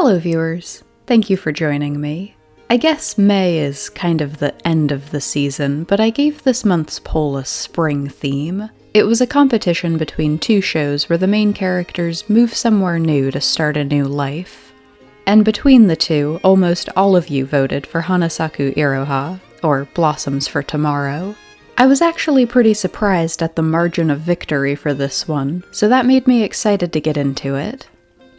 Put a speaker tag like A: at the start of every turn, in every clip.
A: Hello viewers, thank you for joining me. I guess May is kind of the end of the season, but I gave this month's poll a spring theme. It was a competition between two shows where the main characters move somewhere new to start a new life. And between the two, almost all of you voted for Hanasaku Iroha, or Blossoms for Tomorrow. I was actually pretty surprised at the margin of victory for this one, so that made me excited to get into it.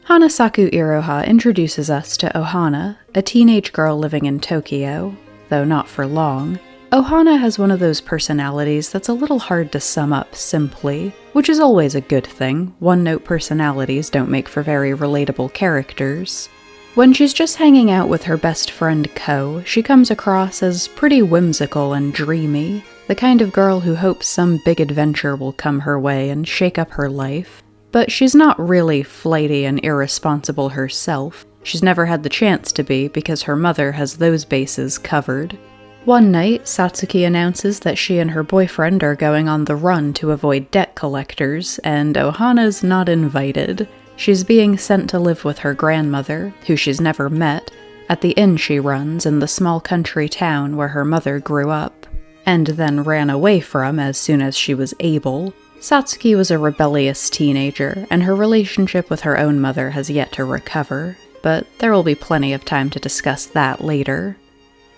A: Hanasaku Iroha introduces us to Ohana, a teenage girl living in Tokyo, though not for long. Ohana has one of those personalities that's a little hard to sum up simply, which is always a good thing. One-note personalities don't make for very relatable characters. When she's just hanging out with her best friend Ko, she comes across as pretty whimsical and dreamy, the kind of girl who hopes some big adventure will come her way and shake up her life. But she's not really flighty and irresponsible herself. She's never had the chance to be because her mother has those bases covered. One night, Satsuki announces that she and her boyfriend are going on the run to avoid debt collectors, and Ohana's not invited. She's being sent to live with her grandmother, who she's never met, at the inn she runs in the small country town where her mother grew up, and then ran away from as soon as she was able. Satsuki was a rebellious teenager, and her relationship with her own mother has yet to recover, but there will be plenty of time to discuss that later.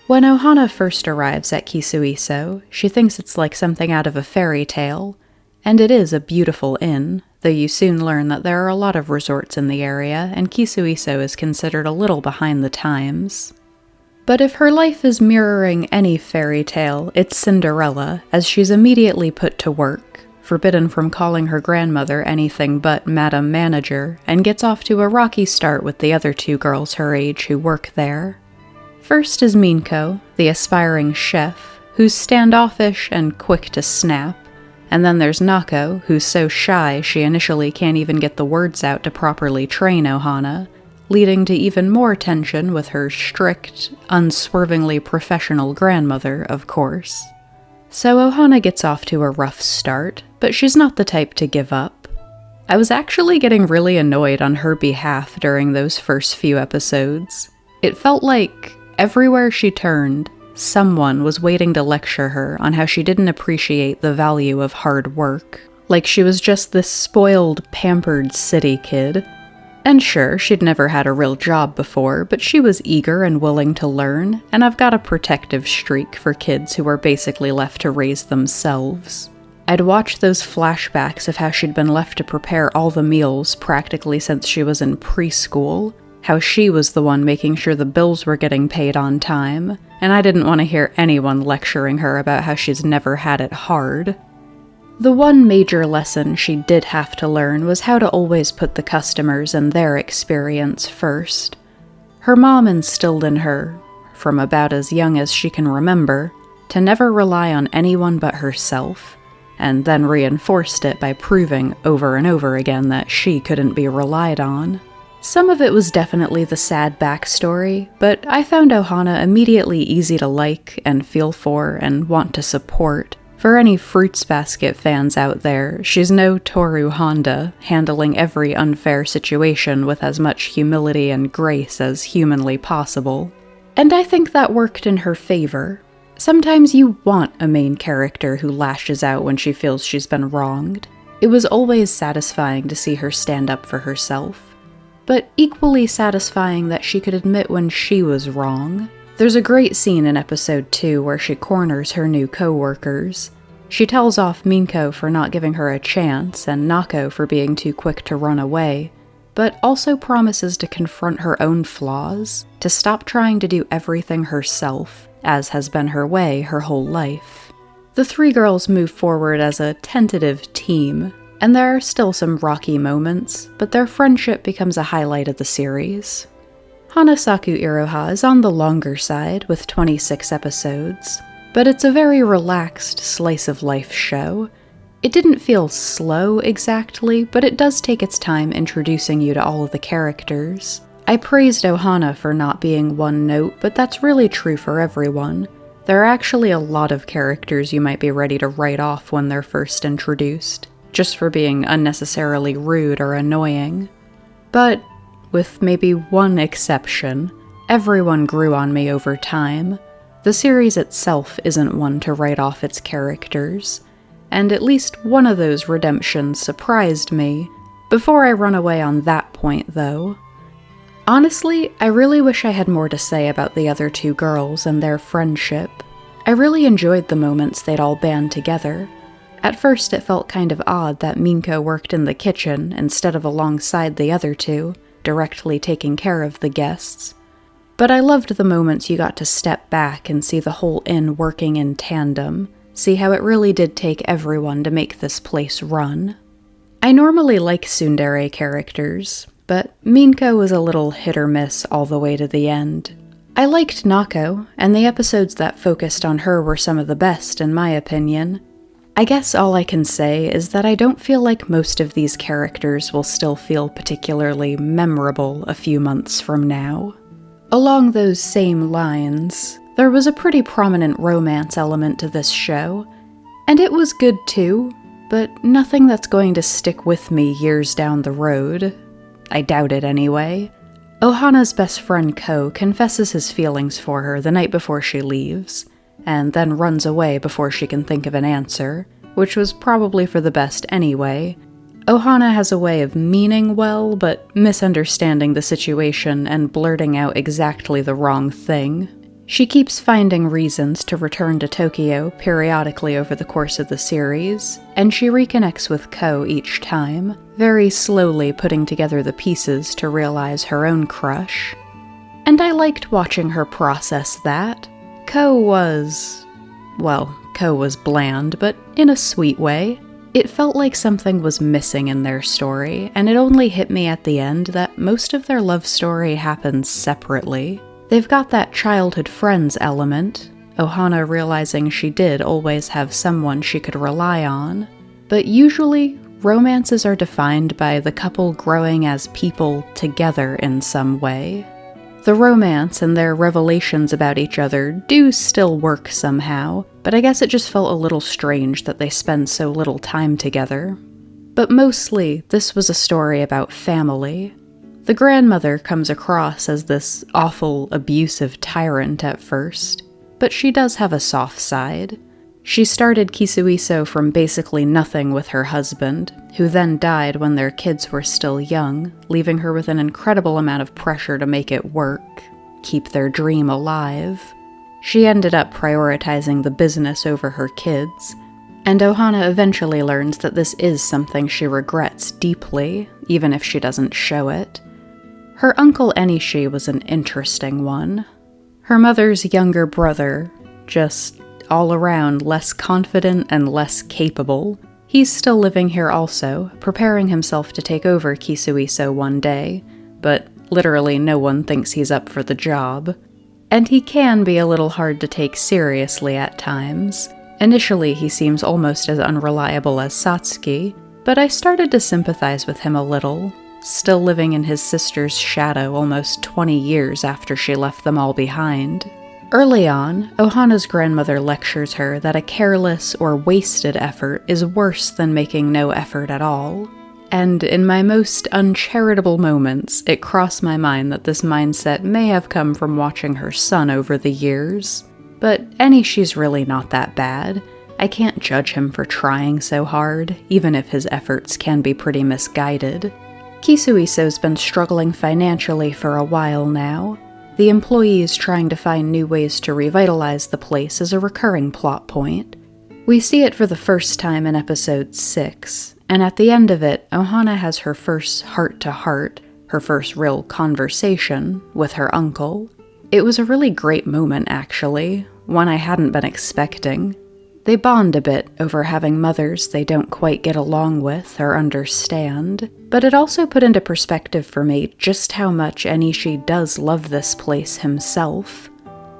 A: When Ohana first arrives at Kisuiso, she thinks it's like something out of a fairy tale, and it is a beautiful inn, though you soon learn that there are a lot of resorts in the area, and Kisuiso is considered a little behind the times. But if her life is mirroring any fairy tale, it's Cinderella, as she's immediately put to work, forbidden from calling her grandmother anything but Madam Manager, and gets off to a rocky start with the other two girls her age who work there. First is Minko, the aspiring chef, who's standoffish and quick to snap, and then there's Nako, who's so shy she initially can't even get the words out to properly train Ohana, leading to even more tension with her strict, unswervingly professional grandmother, of course. So Ohana gets off to a rough start, but she's not the type to give up. I was actually getting really annoyed on her behalf during those first few episodes. It felt like everywhere she turned, someone was waiting to lecture her on how she didn't appreciate the value of hard work. Like she was just this spoiled, pampered city kid. And sure, she'd never had a real job before, but she was eager and willing to learn, and I've got a protective streak for kids who are basically left to raise themselves. I'd watch those flashbacks of how she'd been left to prepare all the meals practically since she was in preschool, how she was the one making sure the bills were getting paid on time, and I didn't want to hear anyone lecturing her about how she's never had it hard. The one major lesson she did have to learn was how to always put the customers and their experience first. Her mom instilled in her, from about as young as she can remember, to never rely on anyone but herself, and then reinforced it by proving over and over again that she couldn't be relied on. Some of it was definitely the sad backstory, but I found Ohana immediately easy to like and feel for and want to support. For any Fruits Basket fans out there, she's no Toru Honda, handling every unfair situation with as much humility and grace as humanly possible. And I think that worked in her favor. Sometimes you want a main character who lashes out when she feels she's been wronged. It was always satisfying to see her stand up for herself, but equally satisfying that she could admit when she was wrong. There's a great scene in episode 2 where she corners her new co-workers. She tells off Minko for not giving her a chance and Nako for being too quick to run away, but also promises to confront her own flaws, to stop trying to do everything herself, as has been her way her whole life. The three girls move forward as a tentative team, and there are still some rocky moments, but their friendship becomes a highlight of the series. Hanasaku Iroha is on the longer side, with 26 episodes, but it's a very relaxed slice-of-life show. It didn't feel slow exactly, but it does take its time introducing you to all of the characters. I praised Ohana for not being one note, but that's really true for everyone. There are actually a lot of characters you might be ready to write off when they're first introduced, just for being unnecessarily rude or annoying. But with maybe one exception. Everyone grew on me over time. The series itself isn't one to write off its characters, and at least one of those redemptions surprised me. Before I run away on that point, though, honestly, I really wish I had more to say about the other two girls and their friendship. I really enjoyed the moments they'd all band together. At first it felt kind of odd that Minko worked in the kitchen instead of alongside the other two, directly taking care of the guests. But I loved the moments you got to step back and see the whole inn working in tandem, see how it really did take everyone to make this place run. I normally like tsundere characters, but Minko was a little hit or miss all the way to the end. I liked Nako, and the episodes that focused on her were some of the best, in my opinion. I guess all I can say is that I don't feel like most of these characters will still feel particularly memorable a few months from now. Along those same lines, there was a pretty prominent romance element to this show, and it was good too, but nothing that's going to stick with me years down the road. I doubt it anyway. Ohana's best friend Ko confesses his feelings for her the night before she leaves, and then runs away before she can think of an answer, which was probably for the best anyway. Ohana has a way of meaning well, but misunderstanding the situation and blurting out exactly the wrong thing. She keeps finding reasons to return to Tokyo periodically over the course of the series, and she reconnects with Ko each time, very slowly putting together the pieces to realize her own crush. And I liked watching her process that. Ko was bland, but in a sweet way. It felt like something was missing in their story, and it only hit me at the end that most of their love story happens separately. They've got that childhood friends element, Ohana realizing she did always have someone she could rely on, but usually romances are defined by the couple growing as people together in some way. The romance and their revelations about each other do still work somehow, but I guess it just felt a little strange that they spend so little time together. But mostly, this was a story about family. The grandmother comes across as this awful, abusive tyrant at first, but she does have a soft side. She started Kisuiso from basically nothing with her husband, who then died when their kids were still young, leaving her with an incredible amount of pressure to make it work, keep their dream alive. She ended up prioritizing the business over her kids, and Ohana eventually learns that this is something she regrets deeply, even if she doesn't show it. Her uncle Enishi was an interesting one. Her mother's younger brother, just all around less confident and less capable. He's still living here also, preparing himself to take over Kisuiso one day, but literally no one thinks he's up for the job. And he can be a little hard to take seriously at times. Initially, he seems almost as unreliable as Satsuki, but I started to sympathize with him a little, still living in his sister's shadow almost 20 years after she left them all behind. Early on, Ohana's grandmother lectures her that a careless or wasted effort is worse than making no effort at all. And in my most uncharitable moments, it crossed my mind that this mindset may have come from watching her son over the years. But Enishi's really not that bad. I can't judge him for trying so hard, even if his efforts can be pretty misguided. Kisuiso's been struggling financially for a while now. The employees trying to find new ways to revitalize the place is a recurring plot point. We see it for the first time in episode 6, and at the end of it, Ohana has her first heart-to-heart, her first real conversation, with her uncle. It was a really great moment, actually, one I hadn't been expecting. They bond a bit over having mothers they don't quite get along with or understand, but it also put into perspective for me just how much Enishi does love this place himself.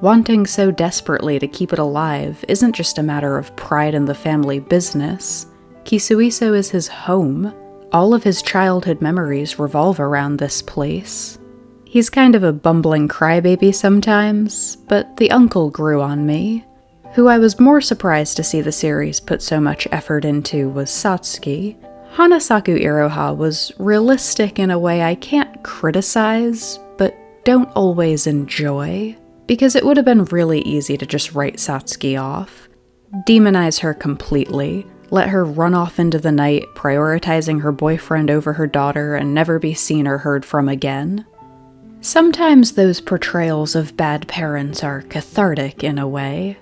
A: Wanting so desperately to keep it alive isn't just a matter of pride in the family business. Kisuiso is his home. All of his childhood memories revolve around this place. He's kind of a bumbling crybaby sometimes, but the uncle grew on me. Who I was more surprised to see the series put so much effort into was Satsuki. Hanasaku Iroha was realistic in a way I can't criticize, but don't always enjoy, because it would have been really easy to just write Satsuki off, demonize her completely, let her run off into the night, prioritizing her boyfriend over her daughter and never be seen or heard from again. Sometimes those portrayals of bad parents are cathartic in a way,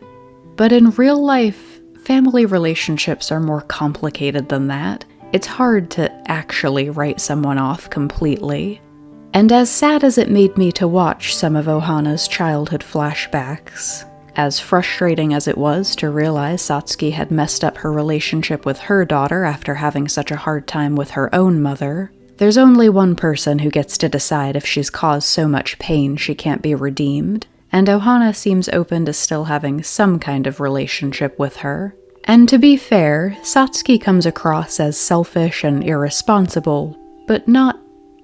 A: but in real life, family relationships are more complicated than that. It's hard to actually write someone off completely. And as sad as it made me to watch some of Ohana's childhood flashbacks, as frustrating as it was to realize Satsuki had messed up her relationship with her daughter after having such a hard time with her own mother, there's only one person who gets to decide if she's caused so much pain she can't be redeemed, and Ohana seems open to still having some kind of relationship with her. And to be fair, Satsuki comes across as selfish and irresponsible, but not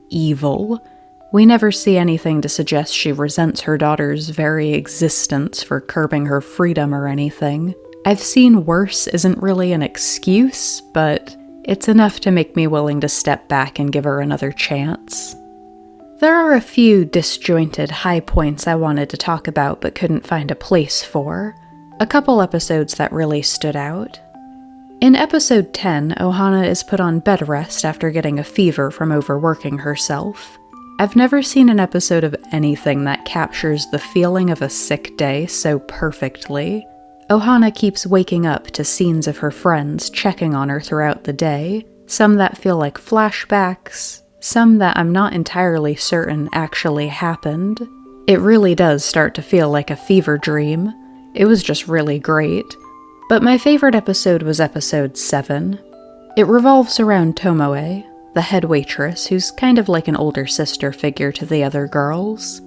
A: evil. We never see anything to suggest she resents her daughter's very existence for curbing her freedom or anything. I've seen worse isn't really an excuse, but it's enough to make me willing to step back and give her another chance. There are a few disjointed high points I wanted to talk about but couldn't find a place for. A couple episodes that really stood out. In episode 10, Ohana is put on bed rest after getting a fever from overworking herself. I've never seen an episode of anything that captures the feeling of a sick day so perfectly. Ohana keeps waking up to scenes of her friends checking on her throughout the day, some that feel like flashbacks, some that I'm not entirely certain actually happened. It really does start to feel like a fever dream. It was just really great. But my favorite episode was episode 7. It revolves around Tomoe, the head waitress who's kind of like an older sister figure to the other girls.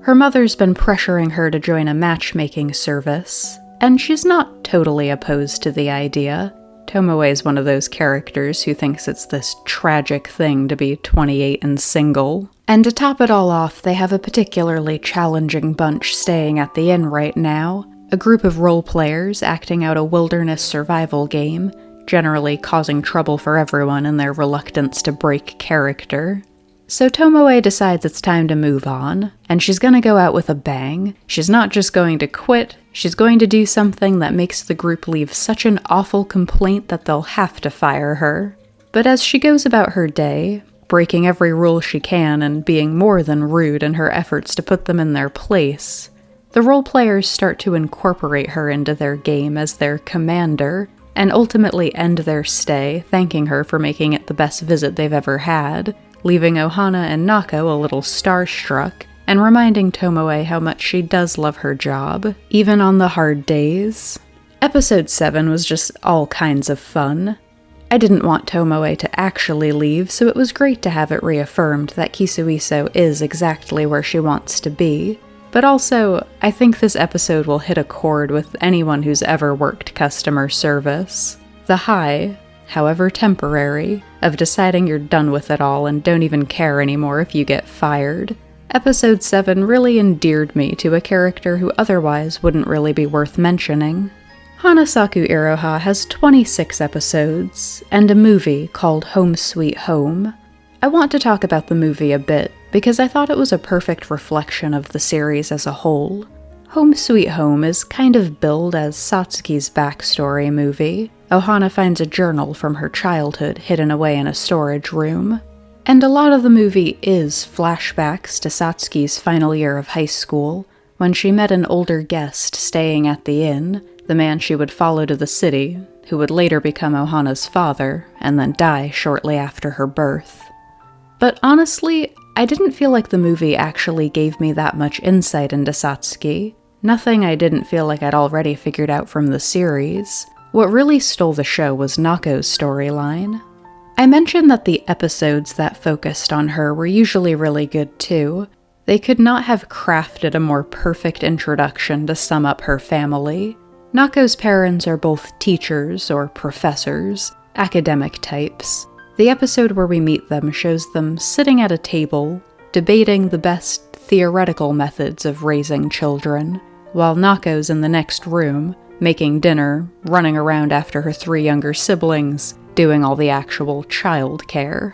A: Her mother's been pressuring her to join a matchmaking service, and she's not totally opposed to the idea. Tomoe is one of those characters who thinks it's this tragic thing to be 28 and single. And to top it all off, they have a particularly challenging bunch staying at the inn right now, a group of role players acting out a wilderness survival game, generally causing trouble for everyone in their reluctance to break character. So Tomoe decides it's time to move on, and she's gonna go out with a bang. She's not just going to quit, she's going to do something that makes the group leave such an awful complaint that they'll have to fire her. But as she goes about her day, breaking every rule she can and being more than rude in her efforts to put them in their place, the role players start to incorporate her into their game as their commander, and ultimately end their stay, thanking her for making it the best visit they've ever had, leaving Ohana and Nako a little starstruck, and reminding Tomoe how much she does love her job, even on the hard days. Episode 7 was just all kinds of fun. I didn't want Tomoe to actually leave, so it was great to have it reaffirmed that Kisuiso is exactly where she wants to be. But also, I think this episode will hit a chord with anyone who's ever worked customer service. The high, however temporary, of deciding you're done with it all and don't even care anymore if you get fired. Episode 7 really endeared me to a character who otherwise wouldn't really be worth mentioning. Hanasaku Iroha has 26 episodes, and a movie called Home Sweet Home. I want to talk about the movie a bit, because I thought it was a perfect reflection of the series as a whole. Home Sweet Home is kind of billed as Satsuki's backstory movie. Ohana finds a journal from her childhood hidden away in a storage room. And a lot of the movie is flashbacks to Satsuki's final year of high school, when she met an older guest staying at the inn, the man she would follow to the city, who would later become Ohana's father, and then die shortly after her birth. But honestly, I didn't feel like the movie actually gave me that much insight into Satsuki. Nothing I didn't feel like I'd already figured out from the series. What really stole the show was Nako's storyline. I mentioned that the episodes that focused on her were usually really good too. They could not have crafted a more perfect introduction to sum up her family. Nako's parents are both teachers or professors, academic types. The episode where we meet them shows them sitting at a table, debating the best theoretical methods of raising children, while Nako's in the next room, making dinner, running around after her 3 younger siblings, doing all the actual childcare.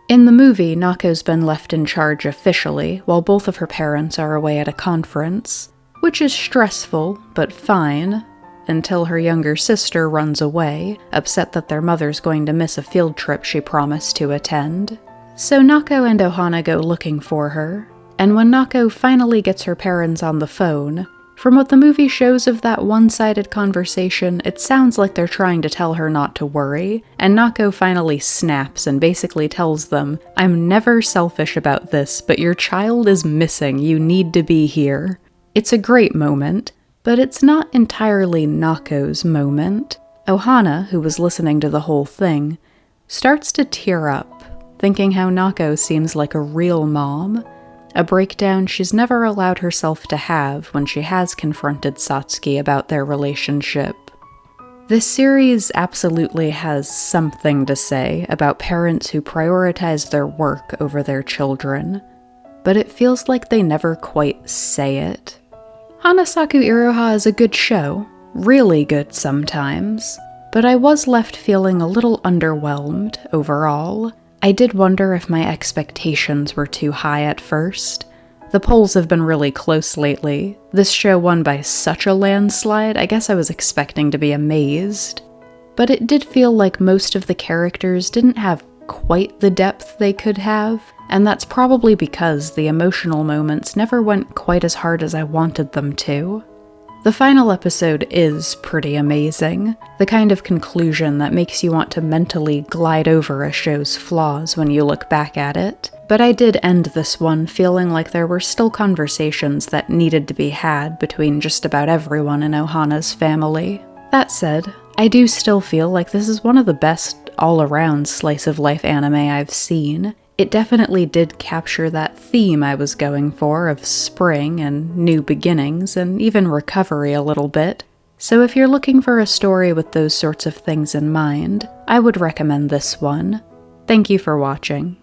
A: In the movie, Nako's been left in charge officially, while both of her parents are away at a conference, which is stressful, but fine, until her younger sister runs away, upset that their mother's going to miss a field trip she promised to attend. So Nako and Ohana go looking for her, and when Nako finally gets her parents on the phone, from what the movie shows of that one-sided conversation, it sounds like they're trying to tell her not to worry, and Nako finally snaps and basically tells them, "I'm never selfish about this, but your child is missing, you need to be here." It's a great moment, but it's not entirely Nako's moment. Ohana, who was listening to the whole thing, starts to tear up, thinking how Nako seems like a real mom, a breakdown she's never allowed herself to have when she has confronted Satsuki about their relationship. This series absolutely has something to say about parents who prioritize their work over their children, but it feels like they never quite say it. Hanasaku Iroha is a good show, really good sometimes, but I was left feeling a little underwhelmed overall. I did wonder if my expectations were too high at first. The polls have been really close lately. This show won by such a landslide, I guess I was expecting to be amazed. But it did feel like most of the characters didn't have quite the depth they could have, and that's probably because the emotional moments never went quite as hard as I wanted them to. The final episode is pretty amazing, the kind of conclusion that makes you want to mentally glide over a show's flaws when you look back at it, but I did end this one feeling like there were still conversations that needed to be had between just about everyone in Ohana's family. That said, I do still feel like this is one of the best all-around slice-of-life anime I've seen. It definitely did capture that theme I was going for of spring and new beginnings and even recovery a little bit. So if you're looking for a story with those sorts of things in mind, I would recommend this one. Thank you for watching.